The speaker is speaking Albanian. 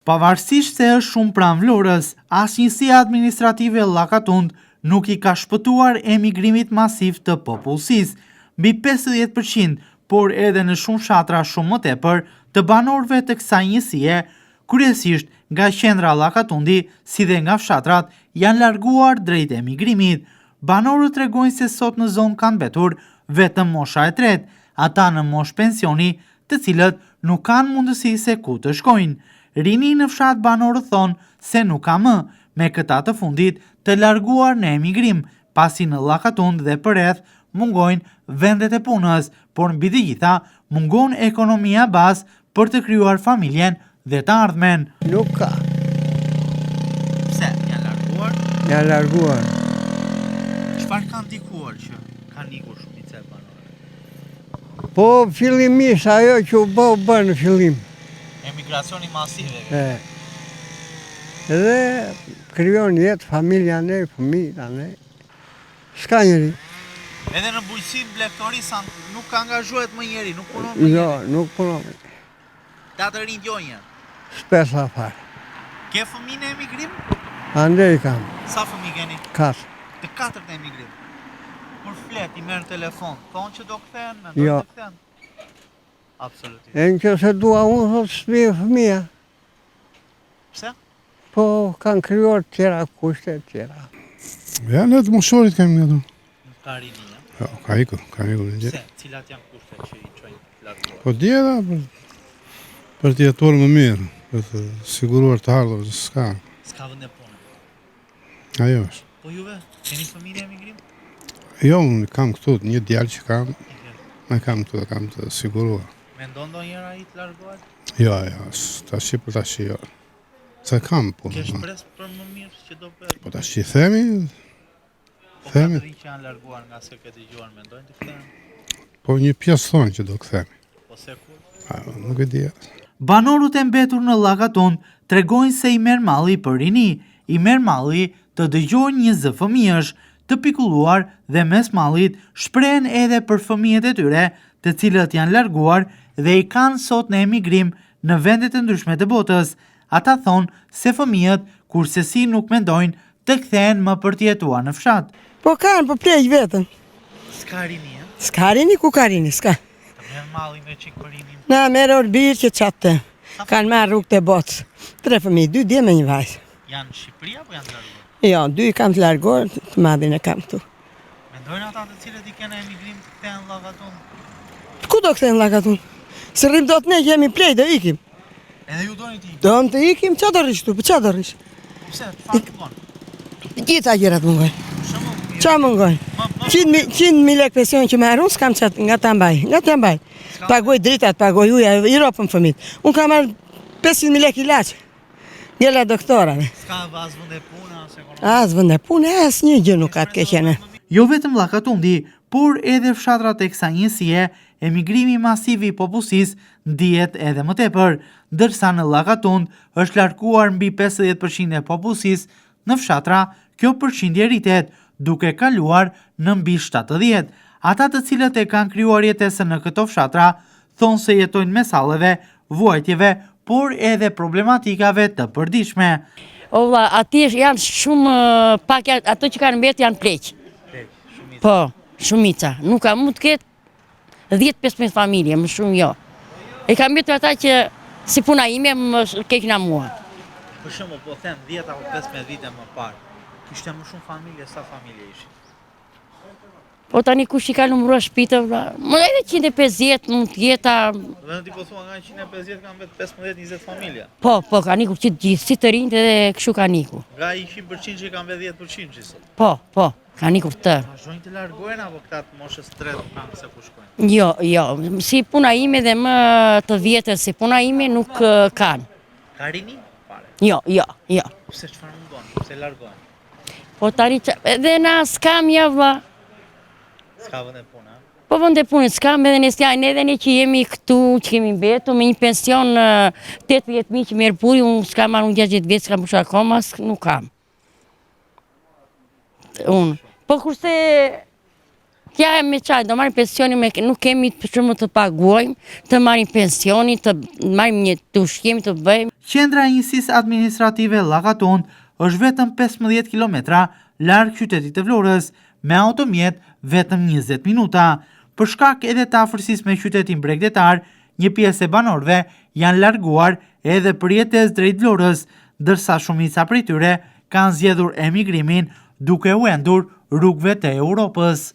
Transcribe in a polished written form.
Pavarësisht se është shumë pranë Vlorës, asnjësia administrative Llakatund nuk i ka shpëtuar emigrimit masiv të popullsisë, mbi 50%, por edhe në shumë fshatra shumë më tepër të banorëve të kësaj njësie, kryesisht nga qendra Llakatundi, si dhe nga fshatrat, janë larguar drejt emigrimit. Banorët tregojnë se sot në zonë kanë mbetur vetëm mosha e tretë, ata në moshë pensioni, të cilët nuk kanë mundësi se ku të shkojnë. Rini në fshat banorët thonë se nuk ka më, me këta të fundit të larguar në emigrim, pasi në Llakatund dhe përreth mungojnë vendet e punës, por mbi të gjitha mungon ekonomia bazë për të krijuar familjen dhe të ardhmen. Nuk ka. Pse? Janë larguar? Janë larguar. Çfarë kanë ndikuar që kanë ikur shumica e banorëve? Po fillimisht ajo që u bë në fillim. Emigracioni masive. Edhe krijon jetë, familja ne, fëmijët ne. S'ka njeri. Edhe në bujqësinë blegtorisë nuk angazhohet më njeri, nuk punon më Jo, njeri. nuk punon. Ta të rinj jonja. Spesa fare. Ke fëmijë në emigrim? Andej kam. Sa fëmijë keni? 4. Të 4 në emigrim. Kur flet i merr në telefon, thonë që do kthehen, mendoj Jo. të kthehen. Absolutisht. E në që se dua unë, thot s'bije fëmija. Pse? Po kanë krijuar tjera kushte tjera. Ja, në të moshorit kemi nga du. Nuk ka rini, ja? Ja, ka ikur në gjë. Pse? Cilat janë kushtet që i çojnë të larguar? Po djera, për të jetuar më mirë, për të siguruar të ardhur, s'ka. S'ka vend e punë. Ajo është. Po juve, keni fëmijë në emigrim? Jo, unë kam këtu, një djalë që kam, me kam këtu dhe kam të siguruar. Mendon ndonjëherë ai të largohet? Jo, tash për tash jo. Se kam punë. Ke shpresë për më mirë që do bëhet? Po tash i themi, Po themi. katëri që janë larguar nga se ke dëgjuar, mendojnë të kthehen? po një pjesë thonë që do kthemi. Po se kur? Nuk e di. Banorët e mbetur në Llakatund tregojnë se i merr malli për rini, i merr malli të dëgjojnë një zë fëmijësh, të pikulluar dhe mes mallit shprehen edhe për fëmijët e tyre, të cilët janë larguar dhe i kanë sot në emigrim në vendet e ndryshme të botës. Ata thonë se fëmijët kurse si nuk mendojnë të kthehen më për të jetuar në fshat. Po kanë, po plej vetën. S'ka rini, e? S'ka rini, ku ka rini, s'ka. Të merr malli me çik për rinin. Na merë orbirë që qatë kanë marrë rrugë të botës. 3 fëmijë, 2 dje me një vajzë. Janë në Shqipëri apo janë larguar? Jo, 2 kam të larguar, të madhin e kam këtu. Mendojnë ata të cilët i kanë emigrim të kthehen në Llakatund? Ku do kthehen Llakatund? Se rrim do të ne jemi plej, do ikim. Edhe ju doni të ikni? Do të ikim, qa do rish tu, qa do rish? Pse? Çfarë mungon? Gjitha gjërat mungojnë. Për shembull, Qa mungojnë? 100.000 lek pension që marrë, unë s'kam qatë nga ta mbaj, Pagoj dritat, pagoj uja, i ropëm fëmit. Unë kam marrë 500.000 lek ilaqë. Gjela doktorave. s'ka as vend e punë, as ekonomi. As vend e punë, as një gjë nuk ka të keqene. Jo vetëm Llakatundi, por edhe fshatrat e kësaj njësie, emigrimi masiv i popullsisë ndihet edhe më tepër, ndërsa në Llakatund është larguar mbi 50% e popullsisë, në fshatra kjo përqindje rritet, duke kaluar në mbi 70. Ata të cilët e kanë krijuar jetesën në këto fshatra thonë se jetojnë me salleve, vuajtjeve, por edhe problematikave të përditshme. Ova, ati janë shumë pak, ato që kanë mbetë janë pleq. Po, shumica. Nuk ka mund të ketë 10-15 familje, më shumë jo. E ka mbetur ata që si puna ime më keqna mua. Për shembull, po them 10 apo 15 vite më parë, kishte më shumë familje, sa familje ishin? Po tani kush i ka numëruar shtëpitë, më edhe 150 mund të jeta. Dhe ti po thua nga 150 kanë vetë 15-20 familje. Po, kanë ikur gjithë, si të rinjt edhe kështu kanë ikur. Nga i 100% që kanë vetë 10% që sot. Po, kanë ikur të. Vazhdojnë të largohen apo këta të moshës 3 nuk kanë se ku shkojnë? Jo, si puna ime dhe më të vjetër si puna ime nuk kanë. Ka rini? Pare. Jo. Pse çfarë mungon? Pse largohen? Po tani edhe na s'kam javë. S'ka vend e punë, a? Po vend e punë s'kam, edhe ne s'jajnë, edhe ne që jemi këtu, që kemi mbetur me një pension 80.000 që merr puri, unë s'kam marrë 60 vjeç, s'kam pushar akoma, nuk kam. Unë. Po kurse Ja me çaj, do marrim pensionin, nuk kemi për shumë të paguajmë, të marrim pensionin, të marrim një të ushqim, të bëjmë. Qendra e njësisë administrative Llakatund është vetëm 15 kilometra larg qytetit të Vlorës, me automjet vetëm 20 minuta. Për shkak edhe të afërsisë me qytetin bregdetar, një pjesë e banorëve janë larguar edhe për jetesë drejt Vlorës, ndërsa shumica prej tyre kanë zgjedhur emigrimin duke u endur rrugëve të Europës.